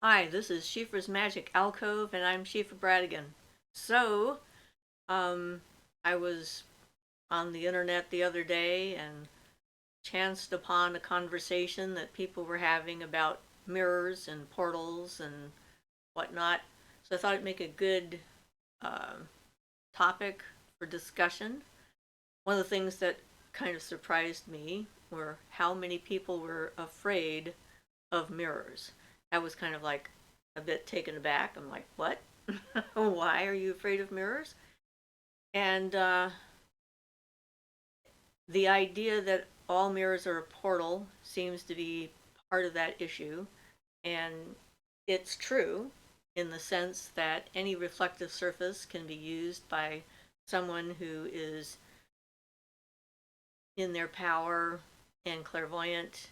Hi, this is Siofra's Magic Alcove, and I'm Siofra Bradigan. So, um, I was on the internet the other day and chanced upon a conversation that people were having about mirrors and portals and whatnot. So I thought it'd make a good um topic for discussion. One of the things that kind of surprised me were how many people were afraid of mirrors. I was kind of like a bit taken aback. I'm like, what? Why are you afraid of mirrors? And the idea that all mirrors are a portal seems to be part of that issue. And it's true in the sense that any reflective surface can be used by someone who is in their power and clairvoyant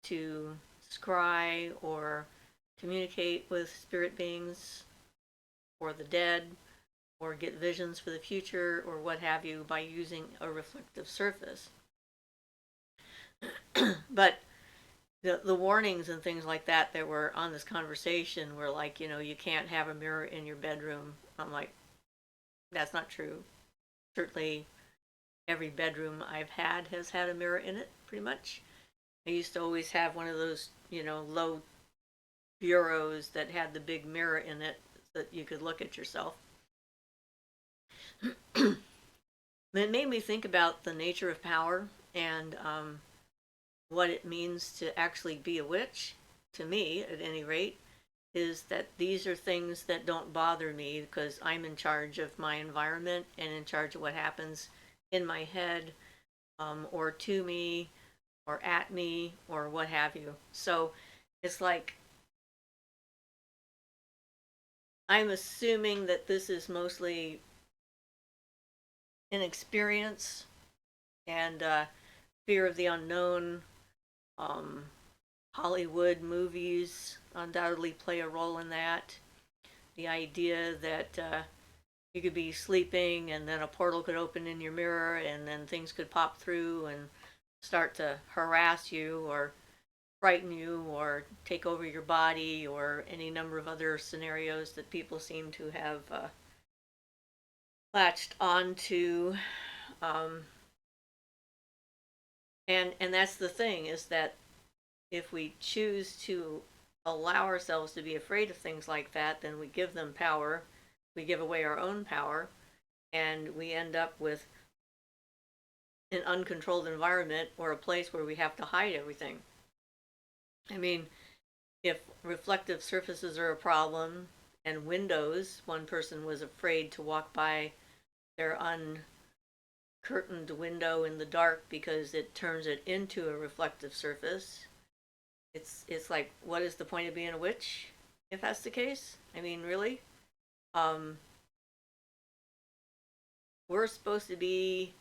to scry or communicate with spirit beings or the dead or get visions for the future or what have you by using a reflective surface. But the warnings and things like that were on this conversation were like, you can't have a mirror in your bedroom. I'm like, that's not true. Certainly, every bedroom I've had has had a mirror in it, pretty much. I used to always have one of those, low bureaus that had the big mirror in it so that you could look at yourself. It made me think about the nature of power and what it means to actually be a witch. To me, at any rate, is that these are things that don't bother me because I'm in charge of my environment and in charge of what happens in my head, or to me or at me or what have you. So it's like I'm assuming that this is mostly inexperience and fear of the unknown. Um, Hollywood movies undoubtedly play a role in that. The idea that you could be sleeping and then a portal could open in your mirror and then things could pop through and start to harass you or frighten you or take over your body or any number of other scenarios that people seem to have latched onto. Um, and that's the thing is that if we choose to allow ourselves to be afraid of things like that, then we give them power. We give away our own power, and we end up with an uncontrolled environment or a place where we have to hide everything. I mean, if reflective surfaces are a problem and windows, one person was afraid to walk by their uncurtained window in the dark because it turns it into a reflective surface. It's like, what is the point of being a witch if that's the case? I mean, really? Um, we're supposed to be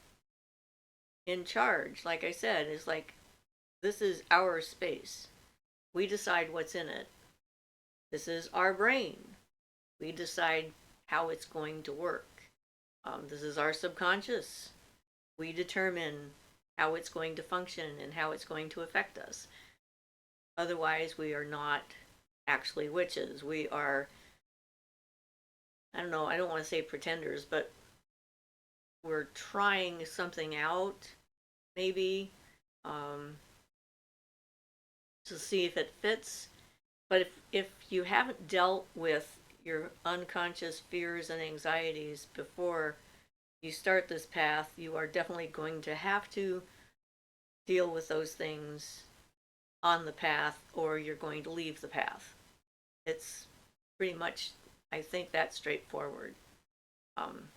in charge. Like I said, it's like this is our space. We decide what's in it. This is our brain. We decide how it's going to work. This is our subconscious. We determine how it's going to function and how it's going to affect us. Otherwise, we are not actually witches. We are, I don't know, I don't want to say pretenders, but we're trying something out, maybe, um, to see if it fits. But if you haven't dealt with your unconscious fears and anxieties before you start this path, you are definitely going to have to deal with those things on the path, or you're going to leave the path. It's pretty much, I think, that straightforward. Um,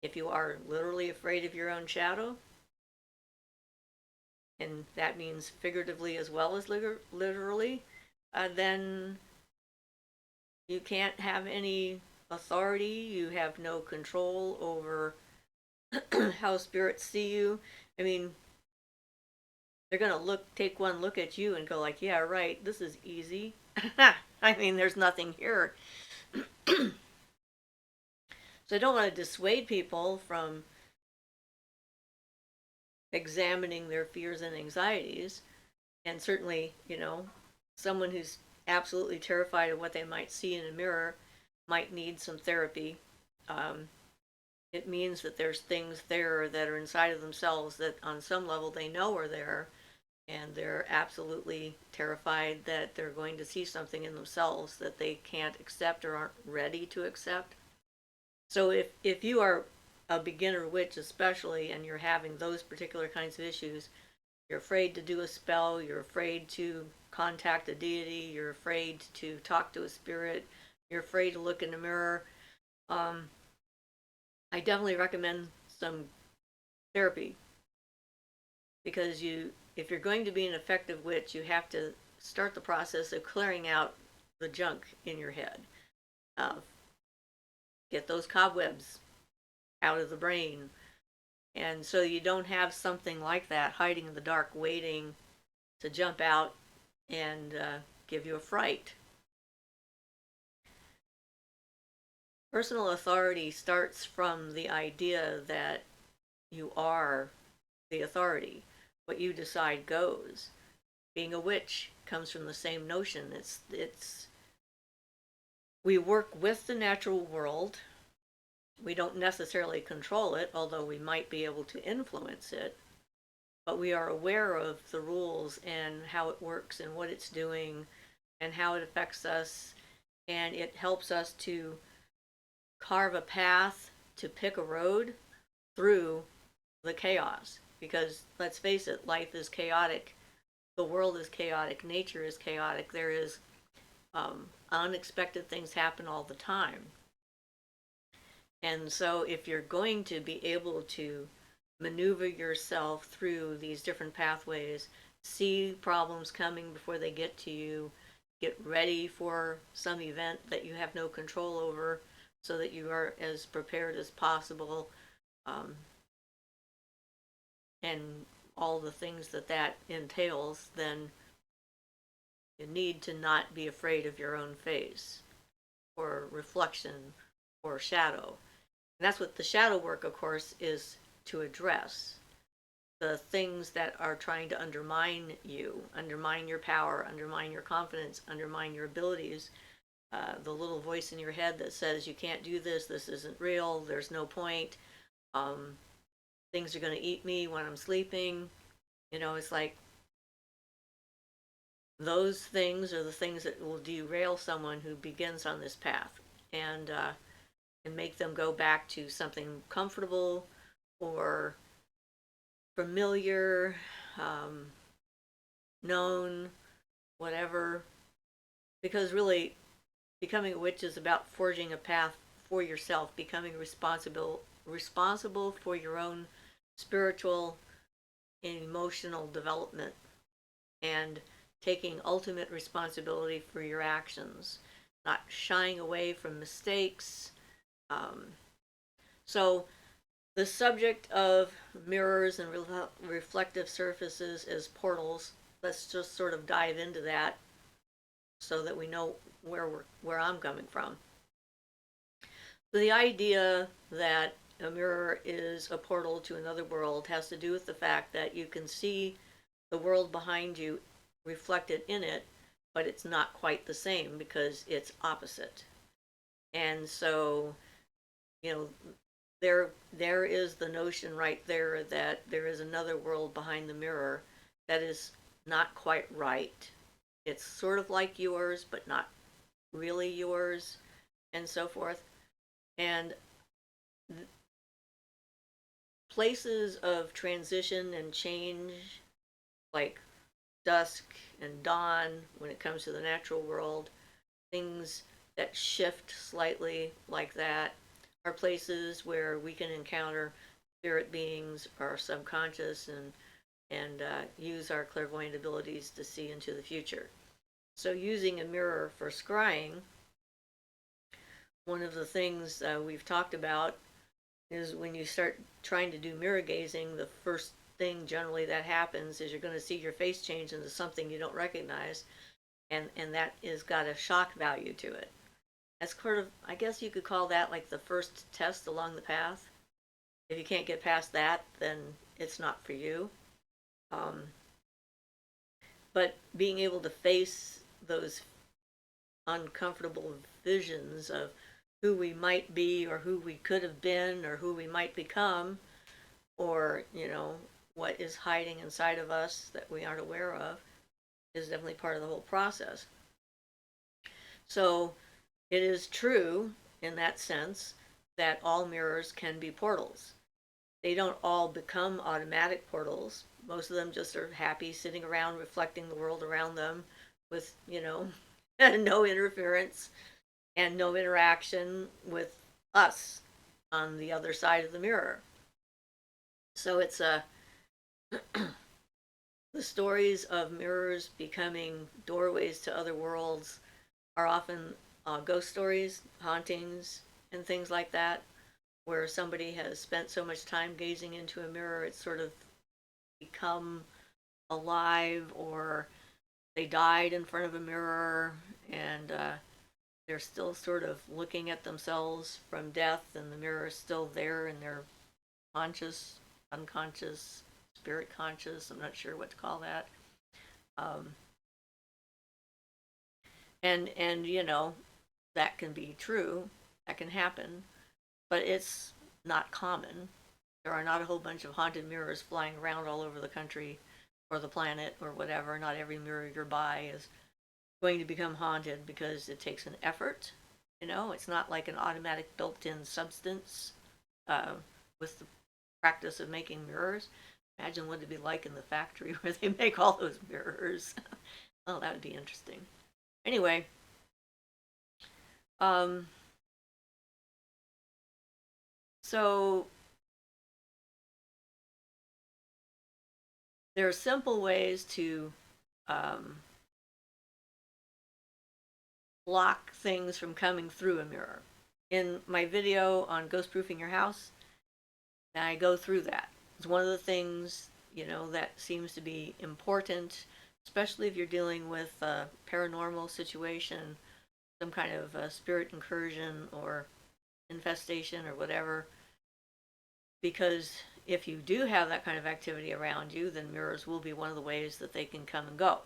if you are literally afraid of your own shadow, and that means figuratively as well as literally, then you can't have any authority. You have no control over how spirits see you. I mean, they're gonna take one look at you and go like, "Yeah, right. This is easy." I mean, there's nothing here. So I don't want to dissuade people from examining their fears and anxieties. And certainly, someone who's absolutely terrified of what they might see in a mirror might need some therapy. Um, it means that there's things there that are inside of themselves that on some level they know are there, and they're absolutely terrified that they're going to see something in themselves that they can't accept or aren't ready to accept. So if you are a beginner witch especially, and you're having those particular kinds of issues, you're afraid to do a spell, you're afraid to contact a deity, you're afraid to talk to a spirit, you're afraid to look in the mirror, um, I definitely recommend some therapy, because if you're going to be an effective witch, you have to start the process of clearing out the junk in your head. Uh, get those cobwebs out of the brain. And so you don't have something like that hiding in the dark waiting to jump out and give you a fright. Personal authority starts from the idea that you are the authority. What you decide goes. Being a witch comes from the same notion. It's we work with the natural world. We don't necessarily control it, although we might be able to influence it. But we are aware of the rules and how it works and what it's doing and how it affects us. And it helps us to carve a path, to pick a road through the chaos. Because let's face it, life is chaotic. The world is chaotic. Nature is chaotic. There is unexpected things happen all the time. And so if you're going to be able to maneuver yourself through these different pathways, see problems coming before they get to you, get ready for some event that you have no control over so that you are as prepared as possible, and all the things that that entails, then you need to not be afraid of your own face or reflection or shadow. And that's what the shadow work, of course, is to address. The things that are trying to undermine you, undermine your power, undermine your confidence, undermine your abilities. The little voice in your head that says you can't do this, this isn't real, there's no point, things are going to eat me when I'm sleeping. It's like those things are the things that will derail someone who begins on this path, and make them go back to something comfortable or familiar, known, whatever. Because really, becoming a witch is about forging a path for yourself, becoming responsible for your own spiritual and emotional development, and taking ultimate responsibility for your actions, not shying away from mistakes. So the subject of mirrors and reflective surfaces as portals, let's just sort of dive into that so that we know where I'm coming from. So the idea that a mirror is a portal to another world has to do with the fact that you can see the world behind you reflected in it, but it's not quite the same because it's opposite. And so, there is the notion right there that there is another world behind the mirror that is not quite right. It's sort of like yours, but not really yours, and so forth. And places of transition and change, like dusk and dawn when it comes to the natural world, things that shift slightly like that, are places where we can encounter spirit beings, our subconscious, and use our clairvoyant abilities to see into the future. So using a mirror for scrying, one of the things we've talked about is when you start trying to do mirror gazing, the first thing generally that happens is you're going to see your face change into something you don't recognize, and that is got a shock value to it. That's sort of, I guess you could call that like the first test along the path. If you can't get past that, then it's not for you. But being able to face those uncomfortable visions of who we might be or who we could have been or who we might become, or, what is hiding inside of us that we aren't aware of, is definitely part of the whole process. So it is true in that sense that all mirrors can be portals. They don't all become automatic portals. Most of them just are happy sitting around reflecting the world around them with, no interference and no interaction with us on the other side of the mirror. So it's the stories of mirrors becoming doorways to other worlds are often ghost stories, hauntings, and things like that, where somebody has spent so much time gazing into a mirror, it's sort of become alive, or they died in front of a mirror, and they're still sort of looking at themselves from death, and the mirror is still there, and they're conscious, unconscious, spirit conscious. I'm not sure what to call that. Um, and that can be true. That can happen, but it's not common. There are not a whole bunch of haunted mirrors flying around all over the country or the planet or whatever. Not every mirror you buy is going to become haunted because it takes an effort. It's not like an automatic built-in substance with the practice of making mirrors. Imagine what it'd be like in the factory where they make all those mirrors. Oh, that would be interesting. Anyway, um, so there are simple ways to um, block things from coming through a mirror. In my video on ghost proofing your house, I go through that. It's one of the things, that seems to be important, especially if you're dealing with a paranormal situation, some kind of spirit incursion or infestation or whatever. Because if you do have that kind of activity around you, then mirrors will be one of the ways that they can come and go.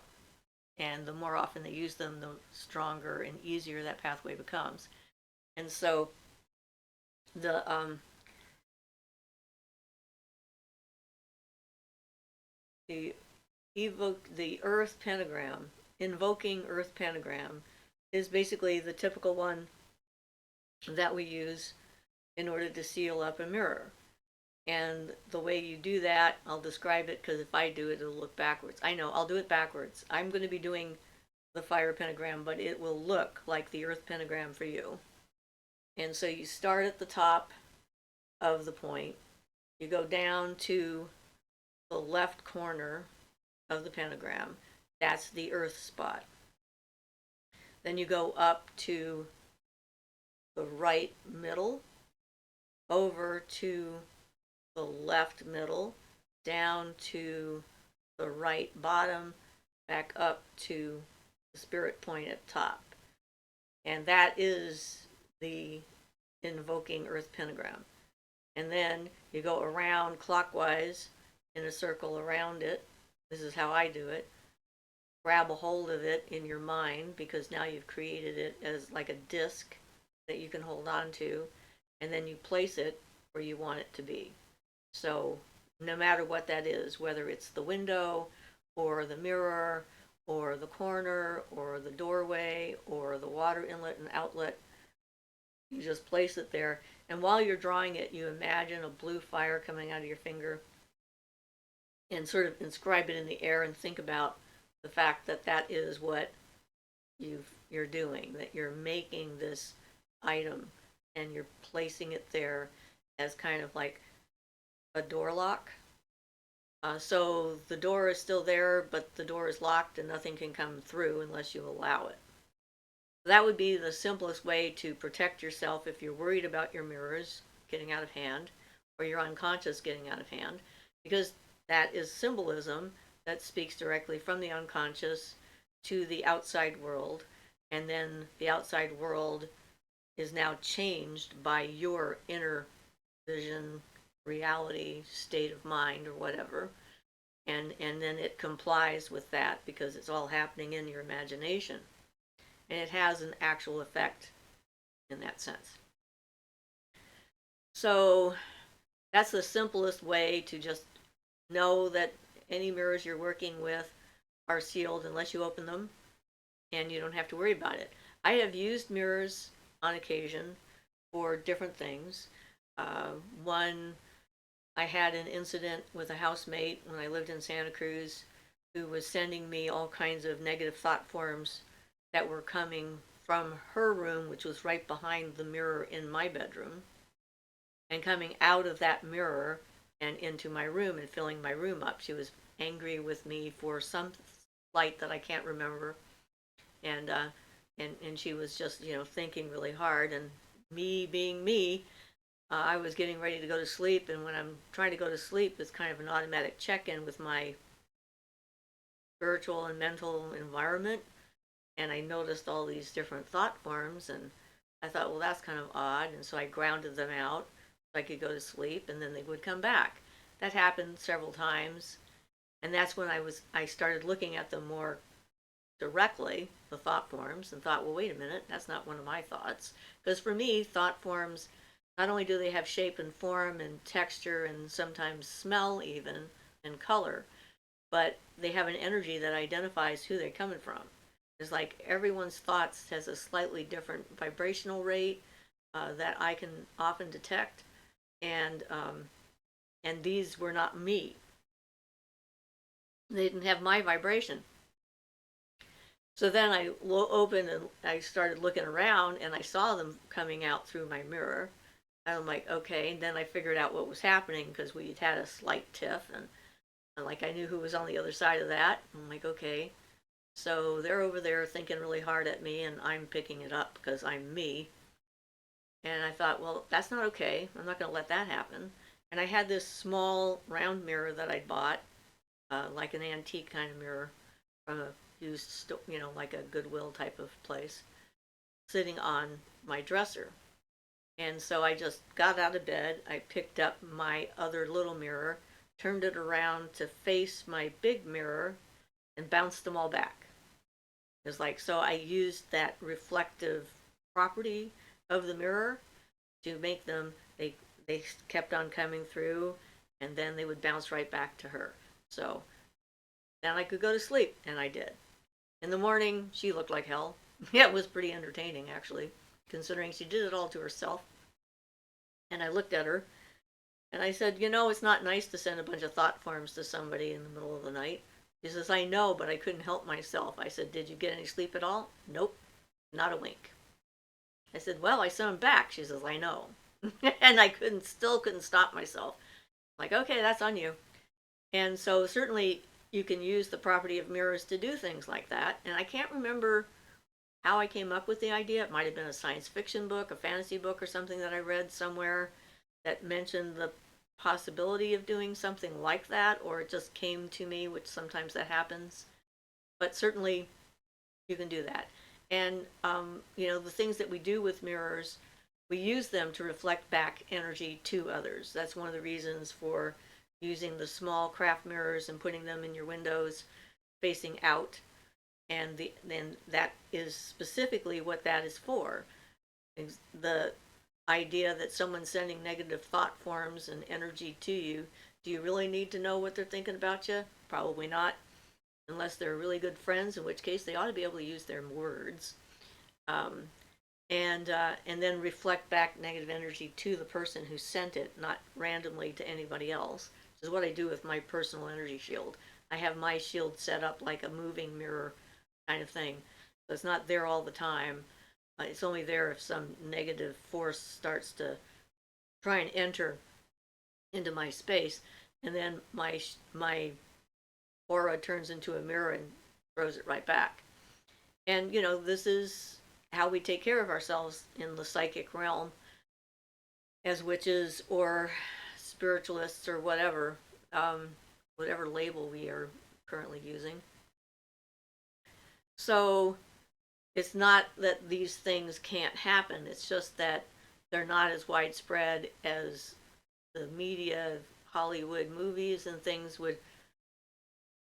And the more often they use them, the stronger and easier that pathway becomes. And so the the the earth pentagram, invoking earth pentagram, is basically the typical one that we use in order to seal up a mirror. And the way you do that, I'll describe it, because if I do it, it'll look backwards. I know, I'll do it backwards. I'm going to be doing the fire pentagram, but it will look like the earth pentagram for you. And so you start at the top of the point, you go down to the left corner of the pentagram. That's the earth spot. Then you go up to the right middle, over to the left middle, down to the right bottom, back up to the spirit point at top. And that is the invoking earth pentagram. And then you go around clockwise in a circle around it. This is how I do it. Grab a hold of it in your mind, because now you've created it as like a disc that you can hold on to, and then you place it where you want it to be. So no matter what that is, whether it's the window or the mirror or the corner or the doorway or the water inlet and outlet, you just place it there. And while you're drawing it, you imagine a blue fire coming out of your finger, and sort of inscribe it in the air, and think about the fact that that is what you're doing, that you're making this item and you're placing it there as kind of like a door lock. So the door is still there, but the door is locked and nothing can come through unless you allow it. That would be the simplest way to protect yourself if you're worried about your mirrors getting out of hand, or your unconscious getting out of hand, because that is symbolism that speaks directly from the unconscious to the outside world, and then the outside world is now changed by your inner vision, reality, state of mind, or whatever, and then it complies with that because it's all happening in your imagination. and it has an actual effect in that sense. So that's the simplest way to just know that any mirrors you're working with are sealed unless you open them, and you don't have to worry about it. I have used mirrors on occasion for different things. One, I had an incident with a housemate when I lived in Santa Cruz who was sending me all kinds of negative thought forms that were coming from her room, which was right behind the mirror in my bedroom, and coming out of that mirror and into my room and filling my room up. She was angry with me for some slight that I can't remember, and she was just thinking really hard. And me being me, I was getting ready to go to sleep, and when I'm trying to go to sleep, it's kind of an automatic check-in with my spiritual and mental environment, and I noticed all these different thought forms, and I thought, well, that's kind of odd, and so I grounded them out so I could go to sleep, and then they would come back. That happened several times, and that's when I started looking at them more directly, the thought forms, and thought, well, wait a minute, that's not one of my thoughts. Because for me, thought forms, not only do they have shape and form and texture and sometimes smell even and color, but they have an energy that identifies who they're coming from. It's like everyone's thoughts has a slightly different vibrational rate that I can often detect, and these were not me. They didn't have my vibration. So then I opened and I started looking around, and I saw them coming out through my mirror. And I'm like, okay. And then I figured out what was happening because we had a slight tiff, and like I knew who was on the other side of that. I'm like, okay. So they're over there thinking really hard at me, and I'm picking it up because I'm me. And I thought, well, that's not okay. I'm not going to let that happen. And I had this small round mirror that I'd bought, like an antique kind of mirror from a used, like a Goodwill type of place, sitting on my dresser. And so I just got out of bed. I picked up my other little mirror, turned it around to face my big mirror, and bounced them all back. It's like, so I used that reflective property of the mirror to make them, they kept on coming through, and then they would bounce right back to her. So then I could go to sleep, and I did. In the morning, she looked like hell. Yeah, it was pretty entertaining, actually, considering she did it all to herself. And I looked at her, and I said, it's not nice to send a bunch of thought forms to somebody in the middle of the night. She says, I know, but I couldn't help myself. I said, did you get any sleep at all? Nope, not a wink. I said, well, I sent them back. She says, I know. And I still couldn't stop myself. Like, okay, that's on you. And so certainly you can use the property of mirrors to do things like that. And I can't remember how I came up with the idea. It might have been a science fiction book, a fantasy book, or something that I read somewhere that mentioned the possibility of doing something like that, or it just came to me, which sometimes that happens. But certainly you can do that. And the things that we do with mirrors, we use them to reflect back energy to others. That's one of the reasons for using the small craft mirrors and putting them in your windows facing out. And then that is specifically what that is for. The idea that someone's sending negative thought forms and energy to you, do you really need to know what they're thinking about you? Probably not, unless they're really good friends, in which case they ought to be able to use their words. And then reflect back negative energy to the person who sent it, not randomly to anybody else, which is what I do with my personal energy shield. I have my shield set up like a moving mirror kind of thing. So it's not there all the time. It's only there if some negative force starts to try and enter into my space, and then my aura turns into a mirror and throws it right back. And this is how we take care of ourselves in the psychic realm as witches or spiritualists or whatever label we are currently using. So it's not that these things can't happen, it's just that they're not as widespread as the media, Hollywood movies and things would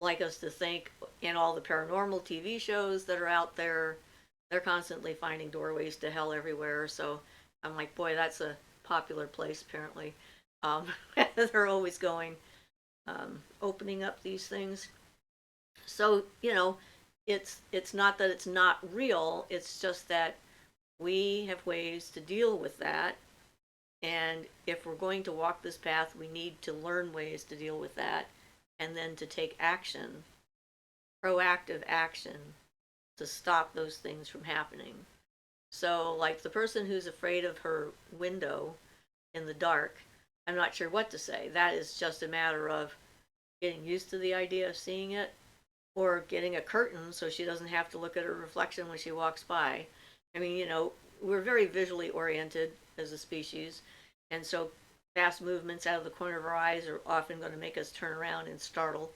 like us to think, in all the paranormal TV shows that are out there they're constantly finding doorways to hell everywhere. So I'm like, boy, that's a popular place apparently. Um, they're always going, opening up these things. So it's not that it's not real. It's just that we have ways to deal with that. And if we're going to walk this path, we need to learn ways to deal with that and then to take action, proactive action, to stop those things from happening. So, like the person who's afraid of her window in the dark, I'm not sure what to say. That is just a matter of getting used to the idea of seeing it, or getting a curtain so she doesn't have to look at her reflection when she walks by. I mean, we're very visually oriented as a species, and so fast movements out of the corner of our eyes are often going to make us turn around and startle.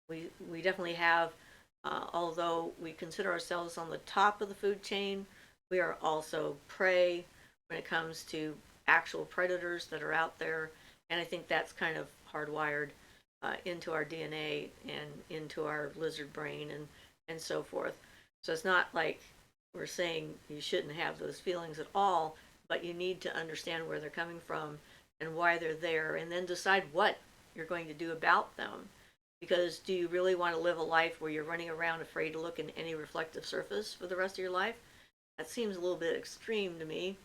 We definitely have, although we consider ourselves on the top of the food chain, we are also prey when it comes to actual predators that are out there, and I think that's kind of hardwired into our DNA and into our lizard brain and so forth. So it's not like we're saying you shouldn't have those feelings at all, but you need to understand where they're coming from and why they're there, and then decide what you're going to do about them. Because do you really want to live a life where you're running around afraid to look in any reflective surface for the rest of your life? That seems a little bit extreme to me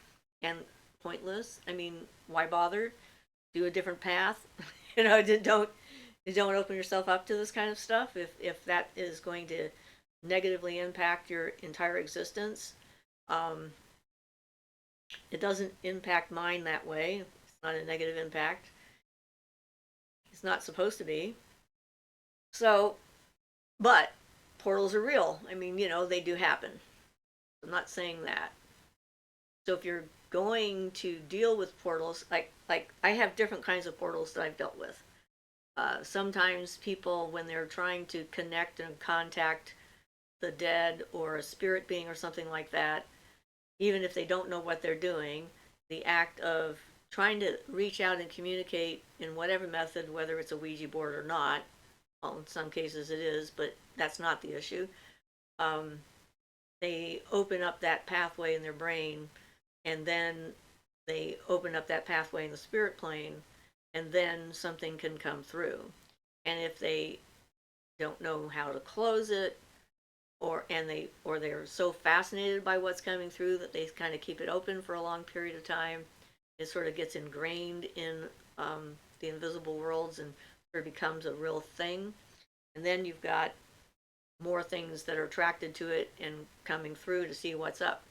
and pointless. I mean, why bother? Do a different path. Don't open yourself up to this kind of stuff if that is going to negatively impact your entire existence. Um, it doesn't impact mine that way. It's not a negative impact. It's not supposed to be. So, but portals are real. I mean, they do happen. I'm not saying that. So if you're going to deal with portals, like I have different kinds of portals that I've dealt with. Sometimes people, when they're trying to connect and contact the dead or a spirit being or something like that, even if they don't know what they're doing, the act of trying to reach out and communicate in whatever method, whether it's a Ouija board or not, well, in some cases it is, but that's not the issue. Um, they open up that pathway in their brain, and then they open up that pathway in the spirit plane, and then something can come through. And if they don't know how to close it, or they're so fascinated by what's coming through that they kind of keep it open for a long period of time, it sort of gets ingrained in the invisible worlds and sort of becomes a real thing. And then you've got more things that are attracted to it and coming through to see what's up.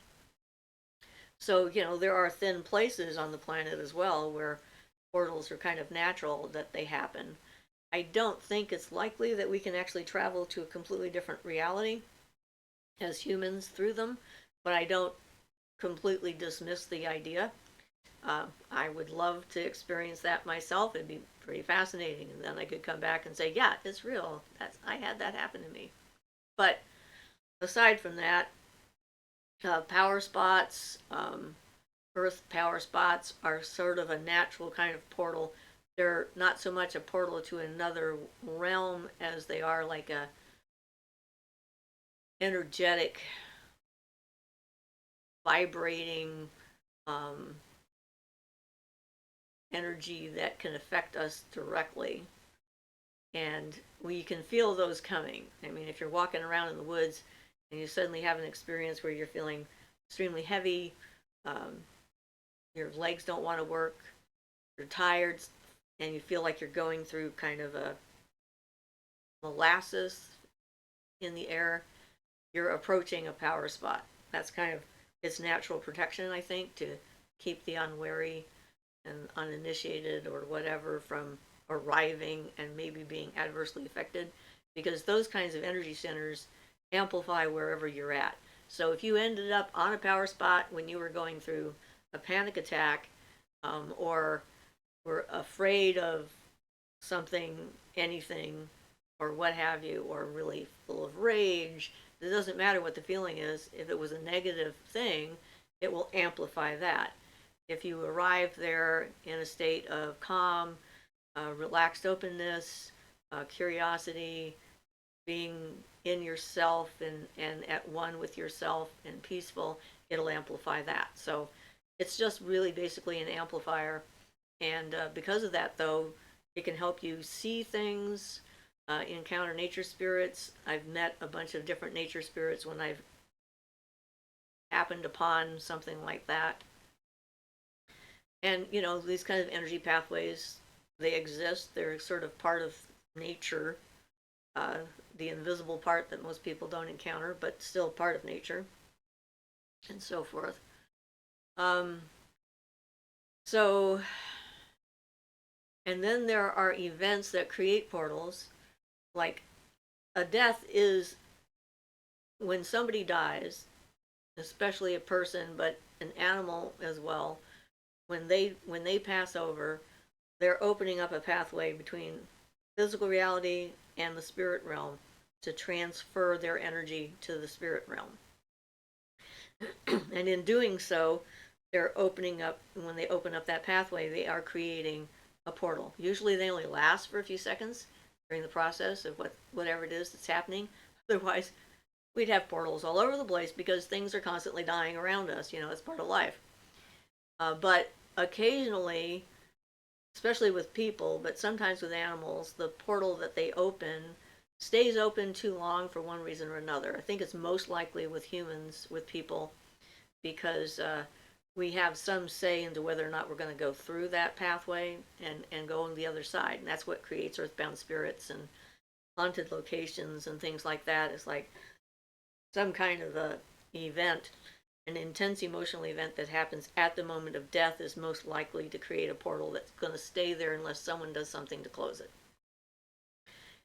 So, there are thin places on the planet as well where portals are kind of natural that they happen. I don't think it's likely that we can actually travel to a completely different reality as humans through them, but I don't completely dismiss the idea. I would love to experience that myself. It'd be pretty fascinating, and then I could come back and say, yeah, it's real. I had that happen to me. But aside from that, power spots, earth power spots are sort of a natural kind of portal. They're not so much a portal to another realm as they are like a energetic, vibrating energy that can affect us directly. And we can feel those coming. I mean, if you're walking around in the woods and you suddenly have an experience where you're feeling extremely heavy, your legs don't want to work, you're tired, and you feel like you're going through kind of a molasses in the air, you're approaching a power spot. That's kind of its natural protection, I think, to keep the unwary and uninitiated or whatever from arriving and maybe being adversely affected, because those kinds of energy centers amplify wherever you're at. So if you ended up on a power spot when you were going through a panic attack, or were afraid of something, anything, or what have you, or really full of rage, it doesn't matter what the feeling is. If it was a negative thing, it will amplify that. If you arrive there in a state of calm, relaxed openness, curiosity, being in yourself and at one with yourself and peaceful, it'll amplify that. So it's just really basically an amplifier. And because of that, though, it can help you see things, encounter nature spirits. I've met a bunch of different nature spirits when I've happened upon something like that. And, these kind of energy pathways, they exist. They're sort of part of nature, uh, the invisible part that most people don't encounter, but still part of nature, and so forth. Um, so, and then there are events that create portals, like a death is when somebody dies, especially a person, but an animal as well. When they pass over, they're opening up a pathway between physical reality and the spirit realm to transfer their energy to the spirit realm. And in doing so, they're opening up, when they open up that pathway, they are creating a portal. Usually they only last for a few seconds during the process of whatever it is that's happening. Otherwise, we'd have portals all over the place because things are constantly dying around us. It's part of life. But occasionally, especially with people, but sometimes with animals, the portal that they open stays open too long for one reason or another. I think it's most likely with humans, with people, because we have some say into whether or not we're going to go through that pathway and go on the other side. And that's what creates earthbound spirits and haunted locations and things like that. It's like some kind of a event, an intense emotional event that happens at the moment of death is most likely to create a portal that's going to stay there unless someone does something to close it.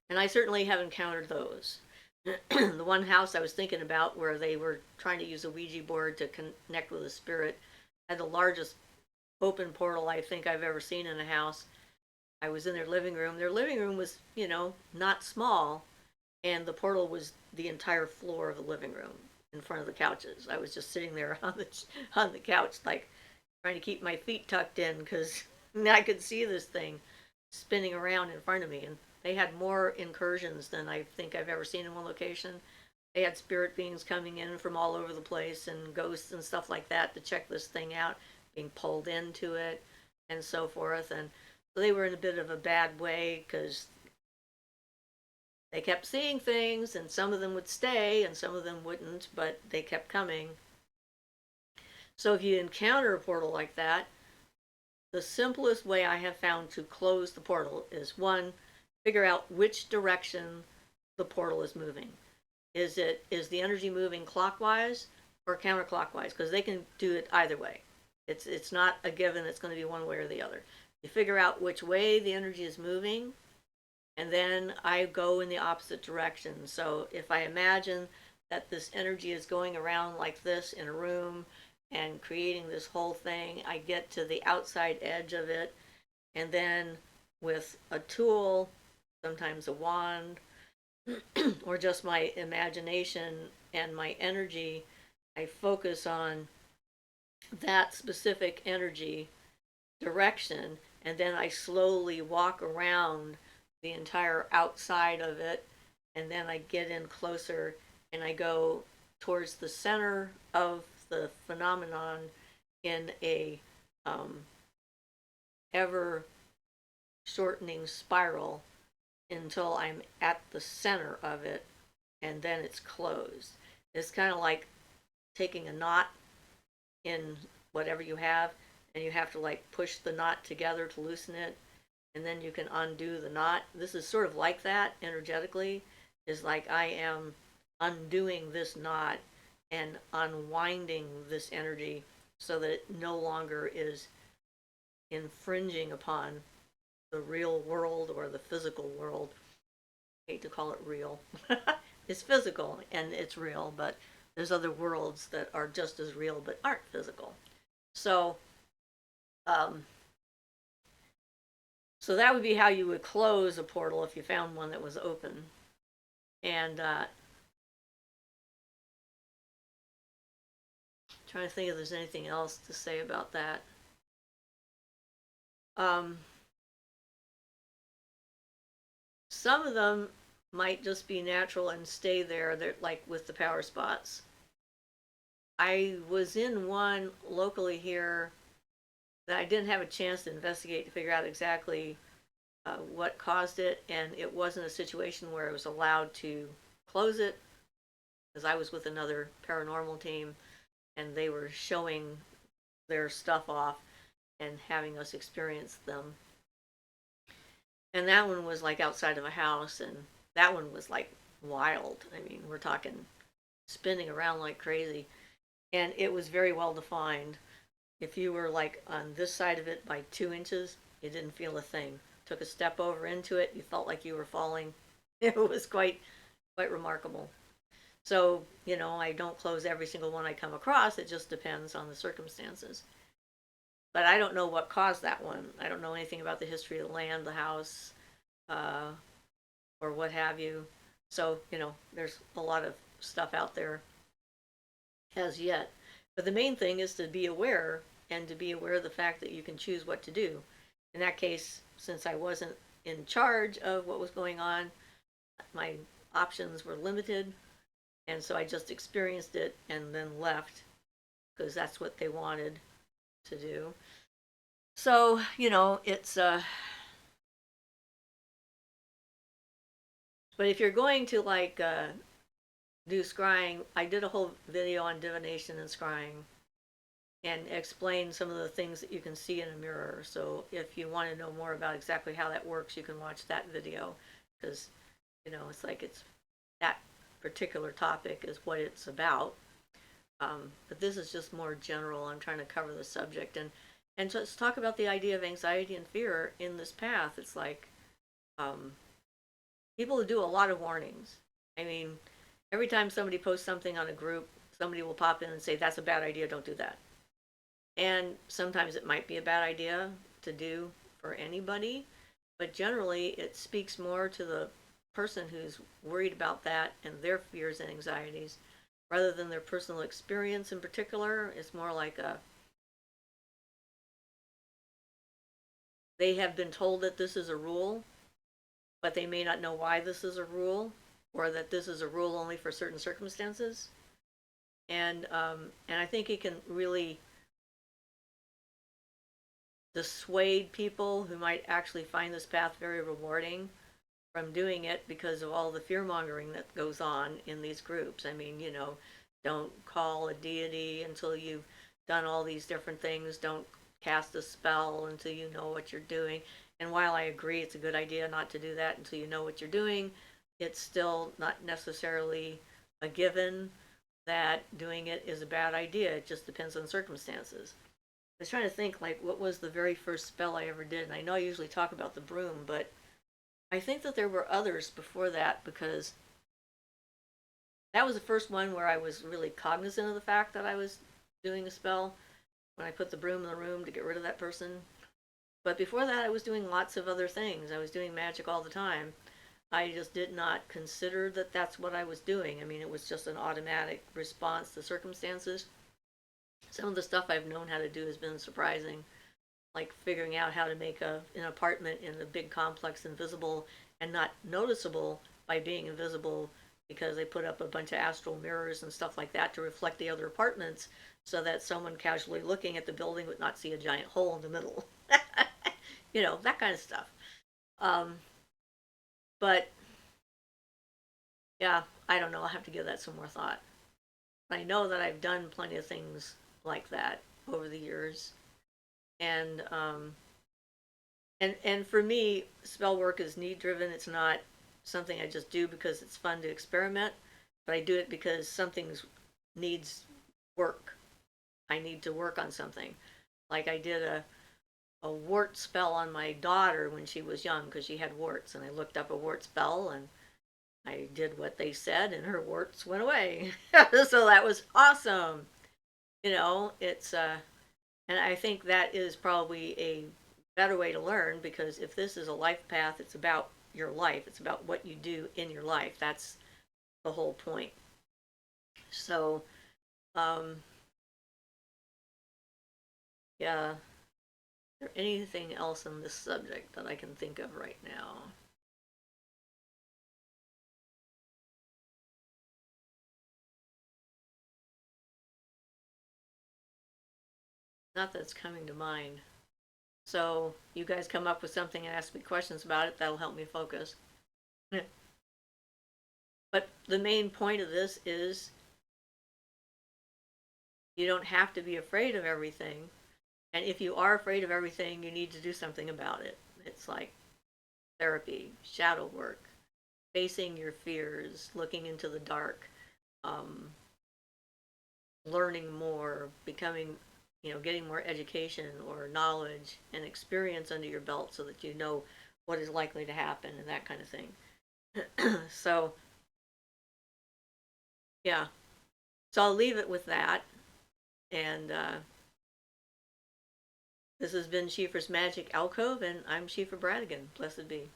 And I certainly have encountered those. The one house I was thinking about where they were trying to use a Ouija board to connect with a spirit had the largest open portal I think I've ever seen in a house. I was in their living room. Their living room was, not small, and the portal was the entire floor of the living room in front of the couches. I was just sitting there on the couch, like trying to keep my feet tucked in because I could see this thing spinning around in front of me. And they had more incursions than I think I've ever seen in one location. They had spirit beings coming in from all over the place and ghosts and stuff like that to check this thing out, being pulled into it and so forth. And so they were in a bit of a bad way because they kept seeing things, and some of them would stay and some of them wouldn't, but they kept coming. So if you encounter a portal like that, the simplest way I have found to close the portal is, one, figure out which direction the portal is moving. Is the energy moving clockwise or counterclockwise? Because they can do it either way. It's not a given it's going to be one way or the other. You figure out which way the energy is moving, and then I go in the opposite direction. So if I imagine that this energy is going around like this in a room and creating this whole thing, I get to the outside edge of it, and then with a tool, sometimes a wand, or just my imagination and my energy, I focus on that specific energy direction, and then I slowly walk around the entire outside of it, and then I get in closer and I go towards the center of the phenomenon in a ever shortening spiral until I'm at the center of it, and then it's closed. It's kind of like taking a knot in whatever you have, and you have to like push the knot together to loosen it, and then you can undo the knot. This is sort of like that energetically, is like I am undoing this knot and unwinding this energy so that it no longer is infringing upon the real world or the physical world. I hate to call it real. It's physical and it's real, but there's other worlds that are just as real but aren't physical. So so that would be how you would close a portal if you found one that was open. And trying to think if there's anything else to say about that. Some of them might just be natural and stay there. They're like with the power spots. I was in one locally here that I didn't have a chance to investigate to figure out exactly what caused it, and it wasn't a situation where I was allowed to close it because I was with another paranormal team and they were showing their stuff off and having us experience them. And that one was like outside of a house, and that one was like wild. I mean, we're talking spinning around like crazy, and it was very well defined. If you were like on this side of it by 2 inches, you didn't feel a thing. Took a step over into it, you felt like you were falling. It was quite remarkable. So, I don't close every single one I come across. It just depends on the circumstances. But I don't know what caused that one. I don't know anything about the history of the land, the house, uh, or what have you. So, there's a lot of stuff out there as yet. But the main thing is to be aware, and to be aware of the fact that you can choose what to do. In that case, since I wasn't in charge of what was going on, my options were limited. And so I just experienced it and then left because that's what they wanted to do. So, it's but if you're going to like do scrying, I did a whole video on divination and scrying and explain some of the things that you can see in a mirror. So if you want to know more about exactly how that works, you can watch that video because, it's like it's that particular topic is what it's about. But this is just more general. I'm trying to cover the subject and just talk about the idea of anxiety and fear in this path. It's like um, people do a lot of warnings. I mean, every time somebody posts something on a group, somebody will pop in and say, that's a bad idea, don't do that. And sometimes it might be a bad idea to do for anybody, but generally it speaks more to the person who's worried about that and their fears and anxieties rather than their personal experience in particular. It's more like they have been told that this is a rule, but they may not know why this is a rule, or that this is a rule only for certain circumstances. And I think it can really dissuade people who might actually find this path very rewarding from doing it because of all the fear mongering that goes on in these groups. I mean, don't call a deity until you've done all these different things. Don't cast a spell until you know what you're doing. And while I agree it's a good idea not to do that until you know what you're doing, it's still not necessarily a given that doing it is a bad idea. It just depends on circumstances. I was trying to think, like, what was the very first spell I ever did? And I know I usually talk about the broom, but I think that there were others before that because that was the first one where I was really cognizant of the fact that I was doing a spell when I put the broom in the room to get rid of that person. But before that, I was doing lots of other things. I was doing magic all the time. I just did not consider that that's what I was doing. I mean, it was just an automatic response to circumstances. Some of the stuff I've known how to do has been surprising, like figuring out how to make an apartment in a big complex invisible and not noticeable by being invisible because they put up a bunch of astral mirrors and stuff like that to reflect the other apartments so that someone casually looking at the building would not see a giant hole in the middle. That kind of stuff. Um, but yeah, I don't know. I'll have to give that some more thought. I know that I've done plenty of things like that over the years. And and for me, spell work is need driven. It's not something I just do because it's fun to experiment, but I do it because something needs work. I need to work on something. Like I did a wart spell on my daughter when she was young because she had warts, and I looked up a wart spell and I did what they said and her warts went away. So that was awesome. It's and I think that is probably a better way to learn because if this is a life path, it's about your life. It's about what you do in your life. That's the whole point. So, um, yeah. Is there anything else on this subject that I can think of right now? Not that it's coming to mind. So you guys come up with something and ask me questions about it. That'll help me focus. But the main point of this is you don't have to be afraid of everything. And if you are afraid of everything, you need to do something about it. It's like therapy, shadow work, facing your fears, looking into the dark, um, learning more, becoming, getting more education or knowledge and experience under your belt so that you know what is likely to happen and that kind of thing. So, yeah. So I'll leave it with that. And this has been Siofra's Magic Alcove, and I'm Siofra Bradigan. Blessed be.